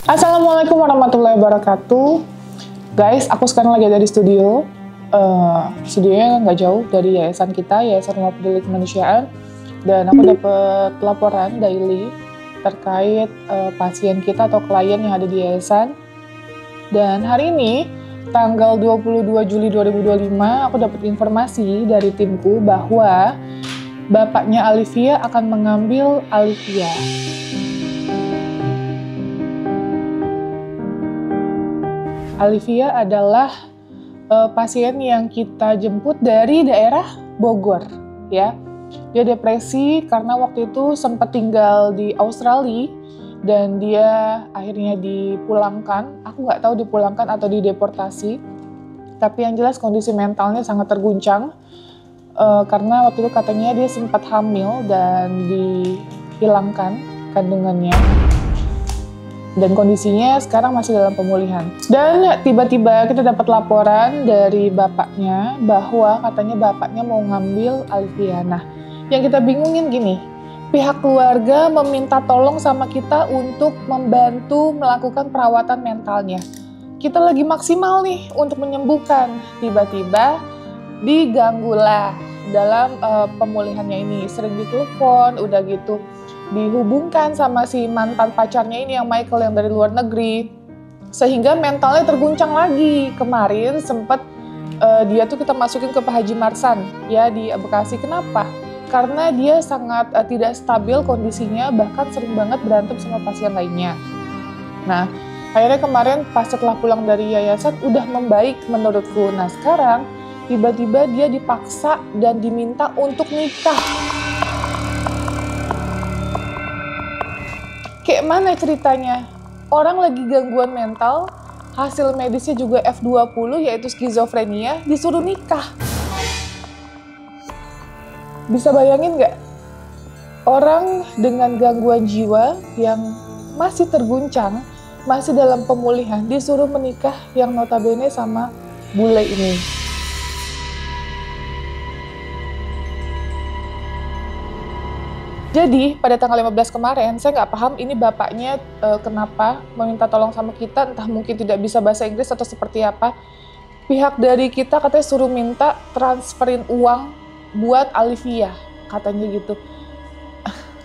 Assalamualaikum warahmatullahi wabarakatuh. Guys, aku sekarang lagi ada di studio. Studionya nggak jauh dari yayasan kita, Yayasan Rumah Peduli Kemanusiaan. Dan aku dapat laporan daily terkait pasien kita atau klien yang ada di yayasan. Dan hari ini, tanggal 22 Juli 2025, aku dapat informasi dari timku bahwa bapaknya Alivia akan mengambil Alivia. Alivia adalah pasien yang kita jemput dari daerah Bogor, ya. Dia depresi karena waktu itu sempat tinggal di Australia dan dia akhirnya dipulangkan. Aku nggak tahu dipulangkan atau dideportasi, tapi yang jelas kondisi mentalnya sangat terguncang karena waktu itu katanya dia sempat hamil dan dihilangkan kandungannya. Dan kondisinya sekarang masih dalam pemulihan. Dan tiba-tiba kita dapat laporan dari bapaknya bahwa katanya bapaknya mau ngambil Alivia. Nah, yang kita bingungin gini, pihak keluarga meminta tolong sama kita untuk membantu melakukan perawatan mentalnya. Kita lagi maksimal nih untuk menyembuhkan. Tiba-tiba diganggulah dalam pemulihannya ini. Sering ditelepon, udah gitu dihubungkan sama si mantan pacarnya ini yang Michael yang dari luar negeri, sehingga mentalnya terguncang lagi. Kemarin sempat dia tuh kita masukin ke Pak Haji Marsan ya di Bekasi. Kenapa? Karena dia sangat tidak stabil kondisinya, bahkan sering banget berantem sama pasien lainnya. Nah, akhirnya kemarin pas setelah pulang dari yayasan udah membaik menurutku. Nah, sekarang tiba-tiba dia dipaksa dan diminta untuk nikah. Kayak mana ceritanya? Orang lagi gangguan mental, hasil medisnya juga F20 yaitu skizofrenia, disuruh nikah. Bisa bayangin nggak? Orang dengan gangguan jiwa yang masih terguncang, masih dalam pemulihan, disuruh menikah yang notabene sama bule ini. Jadi, pada tanggal 15 kemarin, saya nggak paham ini bapaknya kenapa meminta tolong sama kita, entah mungkin tidak bisa bahasa Inggris atau seperti apa. Pihak dari kita katanya suruh minta transferin uang buat Alivia, katanya gitu.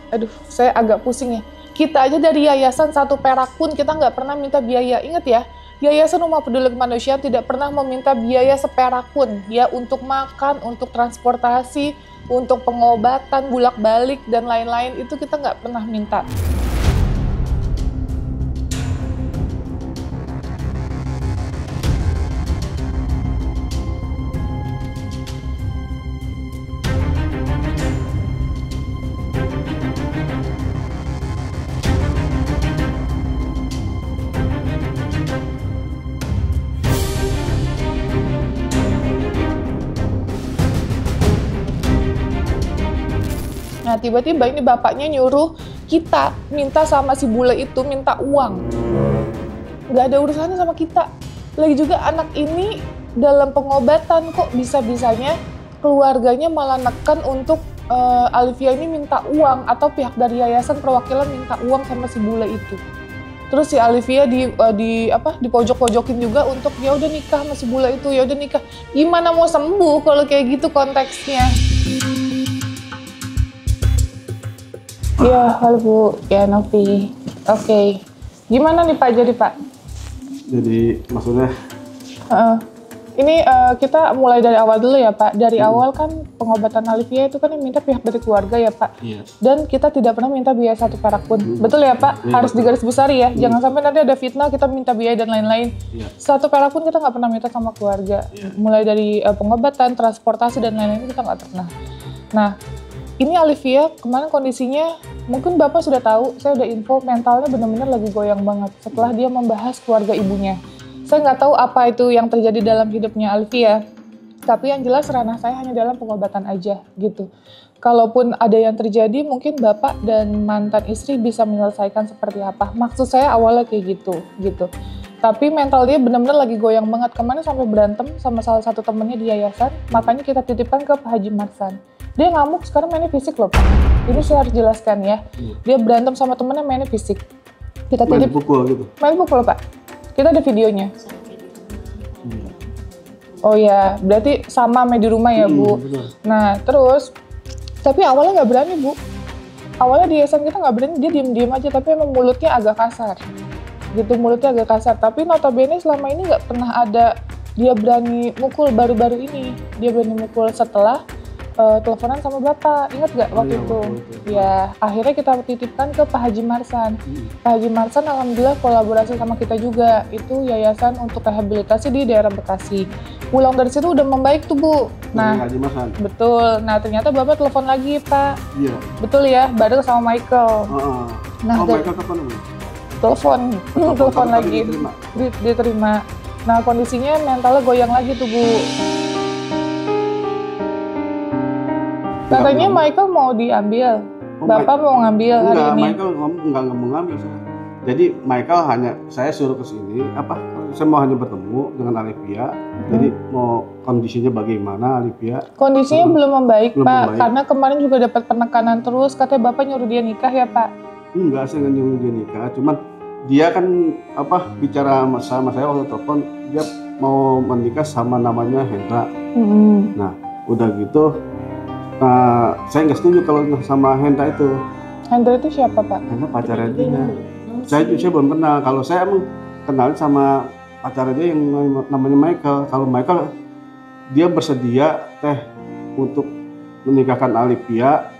Aduh, saya agak pusing ya. Kita aja dari yayasan 1 perak pun kita nggak pernah minta biaya. Ingat ya, Yayasan Rumah Peduli Kemanusiaan tidak pernah meminta biaya seperak pun ya, untuk makan, untuk transportasi, untuk pengobatan, bolak-balik, dan lain-lain, itu kita nggak pernah minta. Nah, tiba-tiba ini bapaknya nyuruh kita minta sama si bule itu, minta uang. Nggak ada urusannya sama kita. Lagi juga anak ini dalam pengobatan, kok bisa-bisanya keluarganya malah neken untuk Alivia ini minta uang, atau pihak dari yayasan perwakilan minta uang sama si bule itu. Terus si Alivia dipojok-pojokin juga untuk ya udah nikah sama si bule itu, ya udah nikah. Gimana mau sembuh kalau kayak gitu konteksnya? Ya, halo Bu. Ya, Novi. Oke. Gimana nih Pak jadi Pak? Jadi maksudnya? Ini kita mulai dari awal dulu ya Pak. Dari awal kan pengobatan Alivia itu kan yang minta pihak dari keluarga ya Pak. Iya. Dan kita tidak pernah minta biaya 1 perak pun. Betul ya Pak? Harus digarisbawahi ya. Jangan sampai nanti ada fitnah kita minta biaya dan lain-lain. 1 perak pun kita nggak pernah minta sama keluarga. Mulai dari pengobatan, transportasi, dan lain-lain kita nggak pernah. Nah, ini Alivia kemarin kondisinya, mungkin Bapak sudah tahu, saya udah info mentalnya benar-benar lagi goyang banget setelah dia membahas keluarga ibunya. Saya nggak tahu apa itu yang terjadi dalam hidupnya Alivia, tapi yang jelas ranah saya hanya dalam pengobatan aja gitu. Kalaupun ada yang terjadi, mungkin Bapak dan mantan istri bisa menyelesaikan seperti apa. Maksud saya awalnya kayak gitu. Tapi mental dia benar-benar lagi goyang banget. Kemarin sampai berantem sama salah satu temennya di yayasan, makanya kita titipkan ke Pak Haji Marsan. Dia ngamuk, sekarang mainnya fisik loh Pak. Ini saya harus jelaskan ya. Dia berantem sama temennya mainnya fisik. Kita main titip pukul gitu. main pukul Pak. Kita ada videonya. Oh ya, berarti sama main di rumah ya Bu. Betul. Nah terus, tapi awalnya nggak berani Bu. Awalnya di yayasan kita nggak berani, dia diem-diem aja, tapi emang mulutnya agak kasar. Gitu, mulutnya agak kasar. Tapi notabene selama ini nggak pernah ada dia berani mukul, baru-baru ini. Dia berani mukul setelah teleponan sama Bapak. Ingat nggak waktu itu? Ya, akhirnya kita titipkan ke Pak Haji Marsan. Pak Haji Marsan alhamdulillah kolaborasi sama kita juga. Itu yayasan untuk rehabilitasi di daerah Bekasi. Pulang dari situ udah membaik tuh Bu. Nah, Haji Masan. betul. Nah ternyata Bapak telepon lagi Pak. Iya. Betul ya, bareng sama Michael. Nah, Michael telepon namanya? telepon lagi. Diterima. Diterima. Nah kondisinya mentalnya goyang lagi tuh Bu. Katanya Michael mau diambil. Bapak mau ngambil hari Enggak, ini. Michael nggak mau ngambil saya. Jadi Michael hanya saya suruh ke sini, saya mau hanya bertemu dengan Alivia. Jadi mau kondisinya bagaimana Alivia? Kondisinya belum membaik Belum Pak, membaik. karena kemarin juga dapat penekanan terus. Katanya Bapak nyuruh dia nikah ya Pak. Enggak, saya nggak nyuruh dia nikah. Cuman dia kan bicara sama saya waktu telepon, dia mau menikah sama namanya Hendra. Nah, udah gitu. Saya nggak setuju kalau sama Hendra itu. Hendra itu siapa Pak? Hendra pacarnya dia. Saya belum kenal. Kalau saya emang kenal sama pacarnya dia yang namanya Michael. Kalau Michael dia bersedia untuk menikahkan Alivia.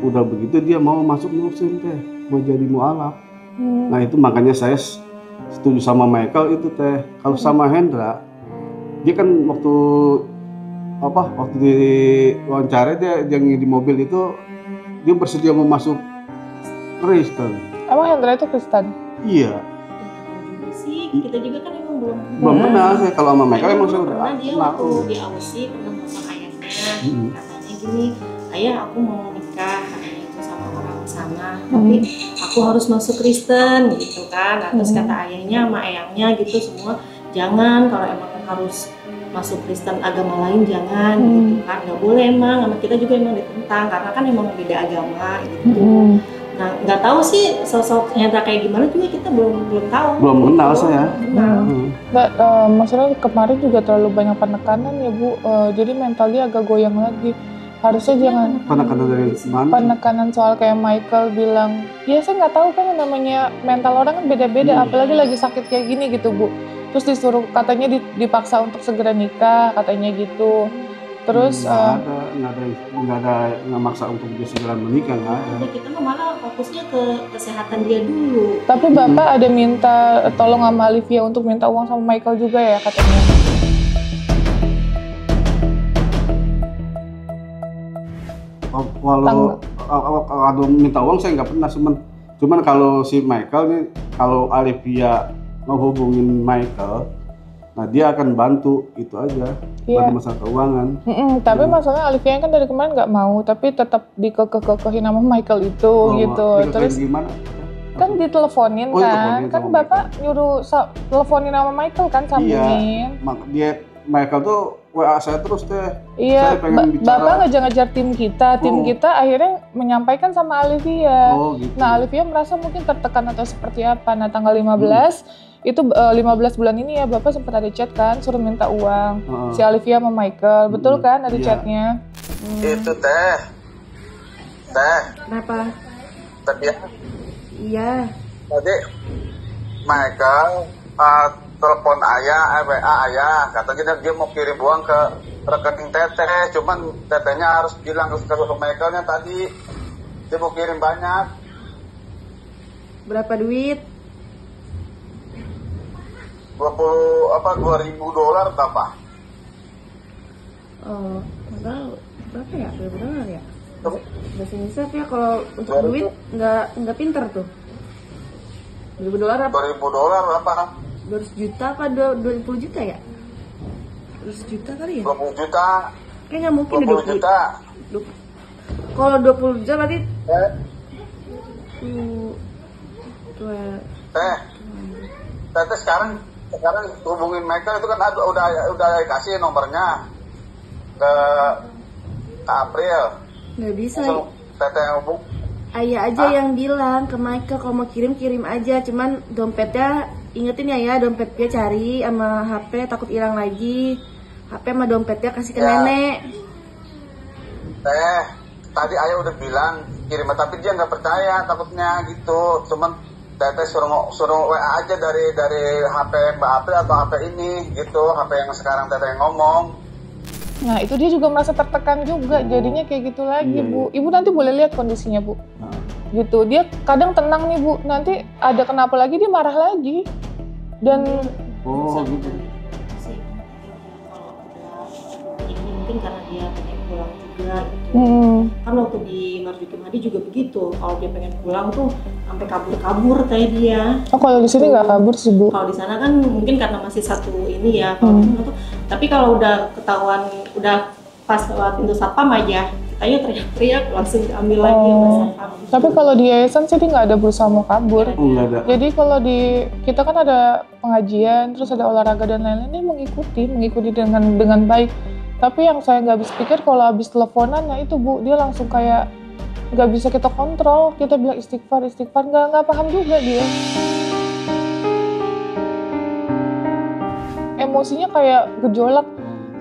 Udah begitu dia mau masuk muslim mau jadi mualaf. Nah itu makanya saya setuju sama Michael itu Kalau sama Hendra, dia kan waktu di wawancara dia yang di mobil itu dia bersedia mau masuk Kristen. Emang Hendra itu Kristen? Iya. Kita juga kan emang belum kenal saya. Kalau sama Michael emang saya udah pernah dia kenal. waktu di Aussie pernah nelfon ayahnya, katanya gini, ayah aku mau nikah katanya itu sama orang sana, tapi aku harus masuk Kristen gitu kan. Nah, terus kata ayahnya sama eyangnya gitu semua, jangan, kalau emang harus masuk Kristen agama lain jangan gitu kan, nggak boleh emang, sama kita juga emang ditentang karena kan emang beda agama gitu. Nah nggak tahu sih sosok Hendra kayak gimana juga kita belum tahu. Belum kenal saya. Nggak, maksudnya kemarin juga terlalu banyak penekanan ya Bu, jadi mental dia agak goyang lagi. Harusnya jangan Penekanan dari mana? penekanan soal kayak Michael bilang, ya saya nggak tahu kan yang namanya mental orang kan beda-beda, apalagi lagi sakit kayak gini gitu Bu. Terus disuruh katanya dipaksa untuk segera nikah katanya gitu. Terus nggak maksa untuk dia segera menikah, nggak ada. Nah, kita malah fokusnya ke kesehatan dia dulu. Tapi Bapak ada minta tolong sama Alivia untuk minta uang sama Michael juga ya katanya. Kalau minta uang saya nggak pernah, cuman kalau si Michael nih, kalau Alivia mau hubungin Michael, nah dia akan bantu itu aja, bantu masalah keuangan. Tapi masalahnya Alivia kan dari kemarin nggak mau, tapi tetap dikekeh-kekehin sama Michael itu gitu. Terus gimana? Kan diteleponin kan Bapak nyuruh teleponin sama Michael kan, sambungin. Iya, Michael tuh WA saya terus Iya, saya pengen bicara. Bapak ngejar-ngejar tim kita akhirnya menyampaikan sama Alivia. Gitu. Nah Alivia merasa mungkin tertekan atau seperti apa. Nah tanggal 15 itu 15 bulan ini ya Bapak sempat ada chat kan, suruh minta uang si Alivia sama Michael, betul kan ada chatnya? Itu Kenapa? tapi Iya. tadi Michael telepon ayah, WA ayah, katanya dia mau kirim uang ke rekening teteh, cuman tetehnya harus bilang ke Michaelnya tadi dia mau kirim banyak. Berapa duit? 2.000 dolar apa? Oh, nggak tahu. Berapa ya? $2,000 ya? Bahasa Indonesia ya, kalau untuk duit nggak pinter tuh. $2,000 apa? $2.000 apa? 200 juta apa 20 juta ya? 200 juta kali ya? 20 juta. Kayaknya nggak mungkin 20 juta. Kalau 20 juta berarti Teteh sekarang hubungin Michael itu kan udah kasih nomornya ke April. nggak bisa. Teteh hubung. Ayah aja yang bilang ke Michael kalau mau kirim aja, cuman dompetnya ingetin ya dompetnya cari sama HP takut hilang lagi. HP sama dompetnya kasih ke nenek. Tadi ayah udah bilang kirim, tapi dia nggak percaya takutnya gitu. Cuman teteh suruh WA aja dari HP Mbak April atau HP ini gitu, HP yang sekarang teteh ngomong. Nah itu dia juga merasa tertekan juga, jadinya kayak gitu lagi Bu. Ibu nanti boleh lihat kondisinya Bu. Gitu, dia kadang tenang nih Bu, nanti ada kenapa lagi dia marah lagi. Dan gitu. Mungkin karena dia pengen pulang juga gitu. Kan waktu di Marzuki Mahdi juga begitu, kalau dia pengen pulang tuh sampai kabur teh dia. Oh kalau di sini nggak kabur sih Bu. Kalau di sana kan mungkin karena masih satu ini ya, kalau tuh. Tapi kalau udah ketahuan, udah pas lewat pintu satpam aja, ayo teriak-teriak langsung diambil lagi sama satpam. Tapi kalau di yayasan sih dia nggak ada berusaha mau kabur. Nggak ada. Jadi kalau di kita kan ada pengajian, terus ada olahraga dan lain-lain, dia mengikuti dengan baik. Tapi yang saya nggak habis pikir kalau habis teleponan, nah itu Bu, dia langsung kayak nggak bisa kita kontrol. Kita bilang istighfar, nggak paham juga dia. Emosinya kayak gejolak.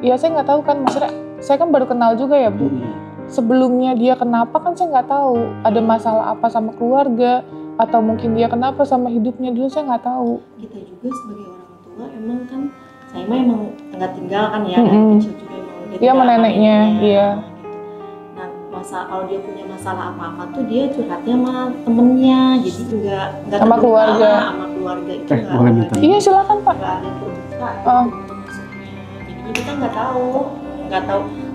Ya saya nggak tahu kan, maksudnya saya kan baru kenal juga ya Bu. Sebelumnya dia kenapa kan saya nggak tahu. Ada masalah apa sama keluarga atau mungkin dia kenapa sama hidupnya dulu saya nggak tahu. Kita juga sebagai orang tua emang kan saya mah emang nggak tinggal kan ya dari kecil juga emang dia sama neneknya, iya. Nah kalau dia punya masalah apa-apa tuh dia curhatnya sama temennya, jadi nggak sama keluarga. Sama keluarga itu nggak. Iya silakan Pak. Nggak ada terbuka. Maksudnya, jadinya kita nggak tahu.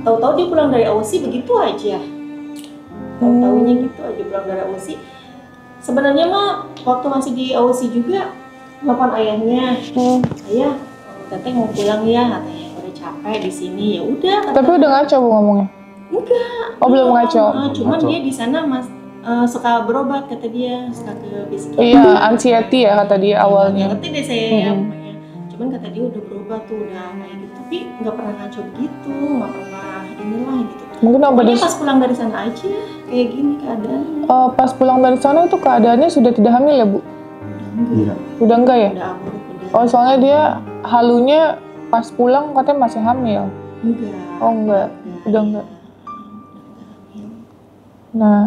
Tahu-tahu dia pulang dari Aussie begitu aja. Tahu-taunya gitu aja pulang dari Aussie. Sebenarnya mah waktu masih di Aussie juga telepon ayahnya, ayah, teteh mau pulang ya, katanya udah capek di sini, ya udah. Tapi udah ngaco Bu ngomongnya? Enggak. Oh belum ngaco. Cuman dia di sana suka berobat kata dia, suka ke psikiater. Iya, anxiety ya kata dia awalnya. Ngerti deh saya pokoknya. Cuman kata dia udah berobat tuh, udah kayak gitu. Tapi nggak pernah ngaco begitu, nggak pernah inilah gitu. Mungkin pokoknya pas pulang dari sana aja kayak gini keadaannya. Pas pulang dari sana itu keadaannya sudah tidak hamil ya Bu? Udah enggak ya? Udah abortus. Oh soalnya dia halunya pas pulang katanya masih hamil. Enggak. Oh enggak, udah enggak. Nah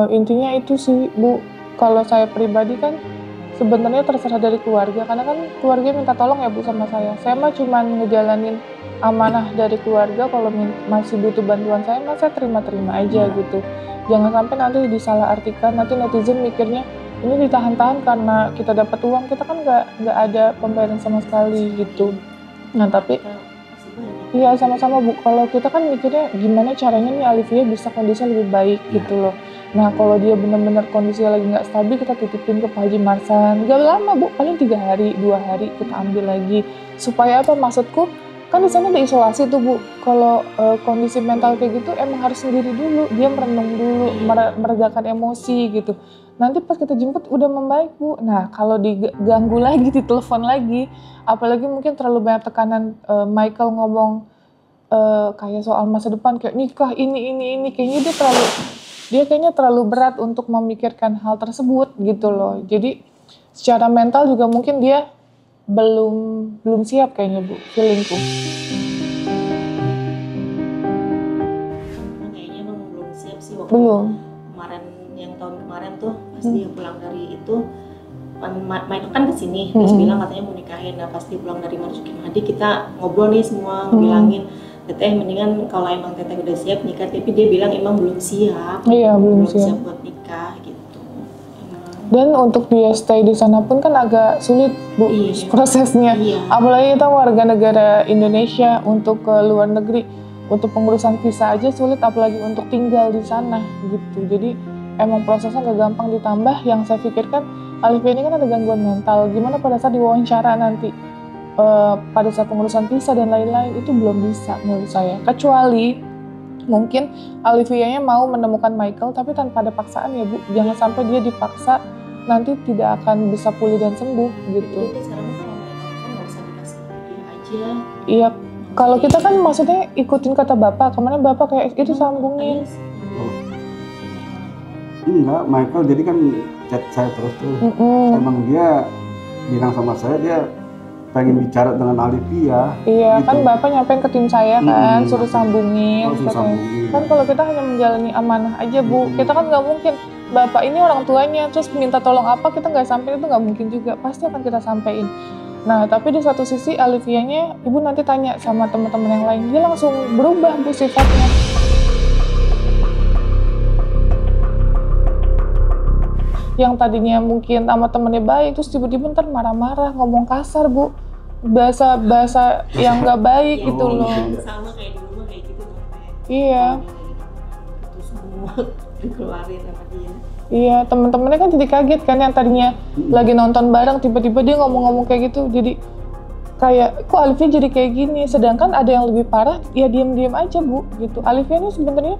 intinya itu sih Bu, kalau saya pribadi kan sebenarnya terserah dari keluarga, karena kan keluarga minta tolong ya Bu sama saya. Saya mah cuma ngejalanin amanah dari keluarga, kalau masih butuh bantuan saya mah saya terima-terima aja gitu. Jangan sampai nanti disalahartikan, nanti netizen mikirnya ini ditahan-tahan karena kita dapat uang, kita kan nggak ada pembayaran sama sekali gitu. Nah tapi iya sama-sama Bu, kalau kita kan mikirnya gimana caranya nih Alivia bisa kondisinya lebih baik gitu loh. Nah kalau dia benar-benar kondisinya lagi nggak stabil, kita titipin ke Pak Haji Marsan. Gak lama Bu, paling 3 hari, 2 hari kita ambil lagi. Supaya apa, maksudku kan di sana ada isolasi tuh Bu. Kalau kondisi mental kayak gitu emang harus sendiri dulu, dia merenung dulu, meredakan emosi gitu. Nanti pas kita jemput udah membaik Bu. Nah kalau diganggu lagi, ditelepon lagi, apalagi mungkin terlalu banyak tekanan Michael ngomong kayak soal masa depan, kayak nikah ini, kayaknya dia kayaknya terlalu berat untuk memikirkan hal tersebut gitu loh. Jadi secara mental juga mungkin dia belum siap kayaknya Bu, feelingku. Kayaknya emang belum siap sih waktu tahun kemarin tuh pas dia pulang dari itu, Michael kan kesini terus bilang katanya mau nikahin. Nah pas dia pulang dari Marzuki Mahdi kita ngobrol nih semua, bilangin teteh mendingan kalau emang teteh udah siap nikah, tapi dia bilang emang belum siap. Iya belum siap buat nikah gitu. Dan untuk dia stay di sana pun kan agak sulit Bu prosesnya. Apalagi kita warga negara Indonesia untuk ke luar negeri, untuk pengurusan visa aja sulit, apalagi untuk tinggal di sana gitu. Jadi emang prosesnya gak gampang, ditambah yang saya pikirkan Alivia ini kan ada gangguan mental. Gimana pada saat diwawancara nanti pada saat pengurusan visa dan lain-lain, itu belum bisa menurut saya. Kecuali mungkin Alivianya mau menemukan Michael tapi tanpa ada paksaan ya Bu. Jangan sampai dia dipaksa, nanti tidak akan bisa pulih dan sembuh gitu. Jadi sekarang kalau kan nggak usah dikasih dia aja. Iya, kalau kita kan maksudnya ikutin kata Bapak. Kemana Bapak kayak itu sambungin. Enggak, Michael jadi kan chat saya terus tuh. Emang dia bilang sama saya dia pengen bicara dengan Alivia. Iya, gitu. kan Bapak nyampein ke tim saya kan, suruh sambungin. Suruh sambungin. Kan kalau kita hanya menjalani amanah aja Bu, kita kan nggak mungkin Bapak ini orang tuanya, terus minta tolong apa kita nggak sampein, itu nggak mungkin juga, pasti akan kita sampein. Nah, tapi di satu sisi Alivianya, Ibu nanti tanya sama teman-teman yang lain, dia langsung berubah Bu sifatnya. Yang tadinya mungkin sama temennya baik, terus tiba-tiba ntar marah-marah, ngomong kasar Bu. Bahasa yang nggak baik gitu loh. Sama kayak di rumah kayak gitu. Iya. Itu semua dikeluarin sama dia. Iya, teman-temannya kan jadi kaget kan, yang tadinya lagi nonton bareng tiba-tiba dia ngomong-ngomong kayak gitu. Jadi kayak kok Alivia jadi kayak gini, sedangkan ada yang lebih parah, ya diam-diam aja Bu gitu. Alivia ini sebenarnya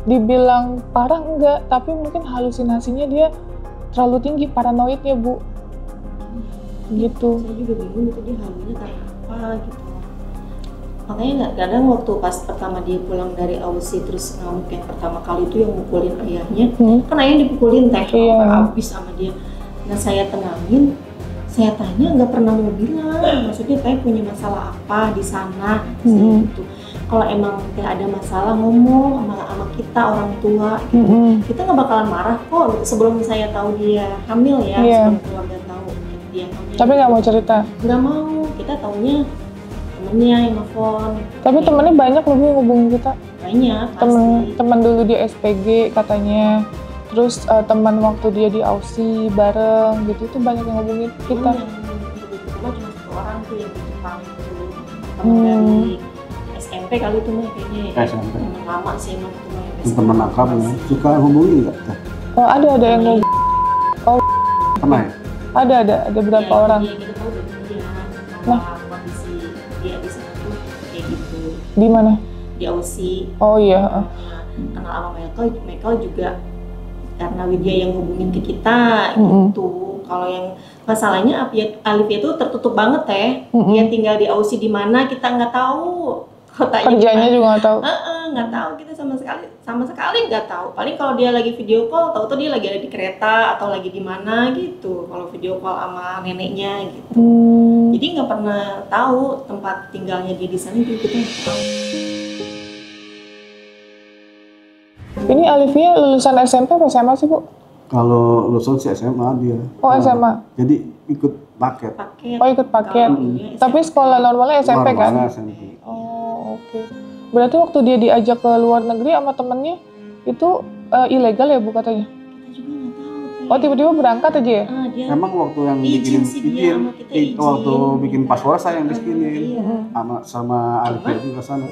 dibilang parah enggak, tapi mungkin halusinasinya dia terlalu tinggi, paranoidnya Bu. Gitu. Saya juga bingung itu dia halunya karena apa gitu. Makanya kadang waktu pas pertama dia pulang dari Aussie terus ngamuk yang pertama kali itu yang mukulin ayahnya, kan ayahnya dipukulin teh sampai habis sama dia. Nah saya tenangin, saya tanya nggak pernah mau bilang, maksudnya teh punya masalah apa di sana, gitu. Kalau emang teh ada masalah ngomong sama kita orang tua, gitu. Kita nggak bakalan marah kok. Sebelum saya tahu dia hamil ya, sebelum keluarga tahu dia hamil. Tapi nggak mau cerita. Nggak mau, kita taunya temennya yang nelfon. Tapi temennya banyak loh yang ngubungin kita. Banyak pasti. Temen dulu di SPG katanya, terus teman waktu dia di Aussie bareng gitu, itu banyak yang ngubungin kita. Yang cuma satu orang tuh yang di Jepang itu, temen dari SMP kali itu mah kayaknya. SMP. Temen lama sih emang itu mah. Teman akrab ya. Suka hubungin nggak? Oh ada yang ngubungin. Oh Pernah ya? ada beberapa orang. Iya, kita tahu dari dia. Nah, kondisi dia di sana tuh kayak gitu. Di mana? Di Aussie. Oh iya. Kenal sama Michael juga karena Widya yang hubungin ke kita gitu. Kalau yang masalahnya Alivia tuh tertutup banget teh. Dia tinggal di Aussie di mana kita nggak tahu. Kotanya kerjanya juga nggak tahu. Nggak tahu kita sama sekali nggak tahu. Paling kalau dia lagi video call, tahu tuh dia lagi ada di kereta atau lagi di mana gitu. Kalau video call sama neneknya gitu. Jadi nggak pernah tahu tempat tinggalnya dia di sana, kita nggak tahu. Ini Alivia lulusan SMP atau SMA sih Bu? Kalau lulusan si SMA dia. Oh SMA. Jadi ikut paket. Oh ikut paket. Tapi sekolah normalnya SMP kan? Normalnya SMP. Oh oke. Berarti waktu dia diajak ke luar negeri sama temennya itu ilegal ya Bu katanya? Kita juga nggak tahu. Oh tiba-tiba berangkat aja ya? Dia Emang waktu yang izin bikinin sih dia sama kita, izin. waktu bikin paspor saya yang bikinin Iya. sama Alivia juga sana.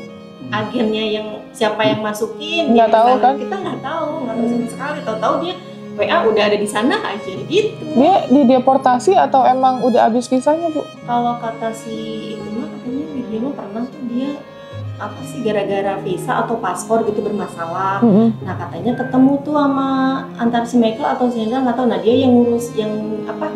Agennya yang siapa yang masukin Nggak dia tahu di sana. kan? Kita nggak tahu sama sekali. Tahu-tahu dia WA udah ada di sana aja gitu. Dia dideportasi atau emang udah habis visanya Bu? Kalau kata si itu mah katanya dia mah pernah tuh dia apa sih gara-gara visa atau paspor gitu bermasalah. Nah katanya ketemu tuh sama antar si Michael atau si Hendra nggak tahu. Nah dia yang ngurus yang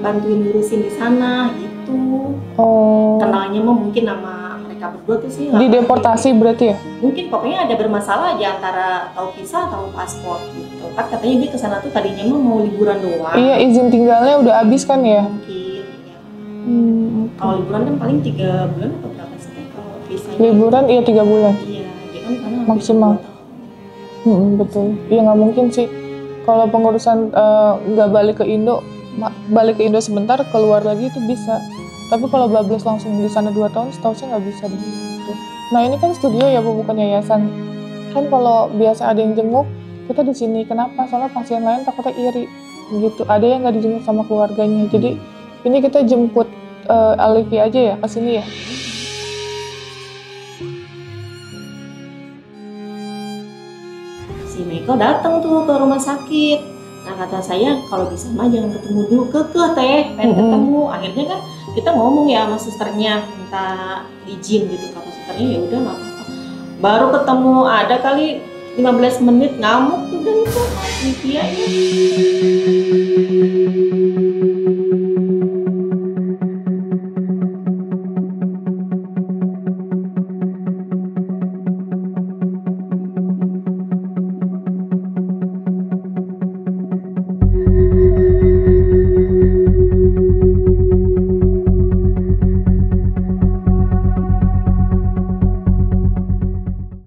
bantuin ngurusin di sana gitu. Oh. Kenalnya mah mungkin sama mereka berdua tuh sih. Dideportasi berarti ya? Mungkin pokoknya ada bermasalah aja antara tahu visa atau paspor gitu. Kan katanya dia kesana tuh tadinya mah mau liburan doang. Iya izin tinggalnya udah habis kan ya? Mungkin ya. Kalau liburan kan paling 3 bulan atau berapa sih kalau visanya? Liburan iya 3 bulan. Iya, dia kan karena Maksimal. Betul. Iya nggak mungkin sih. Kalau pengurusan nggak balik ke Indo, balik ke Indo sebentar keluar lagi itu bisa. Tapi kalau bablas langsung di sana 2 tahun, setahu saya nggak bisa gitu. Nah ini kan studio ya Bu, bukan yayasan. Kan kalau biasa ada yang jenguk, kita di sini. Kenapa? Soalnya pasien lain takutnya iri gitu. Ada yang nggak dijenguk sama keluarganya. Jadi ini kita jemput Alivia aja ya ke sini ya. Si Michael datang tuh ke rumah sakit. Nah kata saya kalau bisa mah jangan ketemu dulu, teh pengen ketemu. Akhirnya kan kita ngomong ya sama susternya, minta izin gitu. Kata susternya ya udah nggak apa-apa. Baru ketemu ada kali 15 menit ngamuk tuh dan itu Alivia.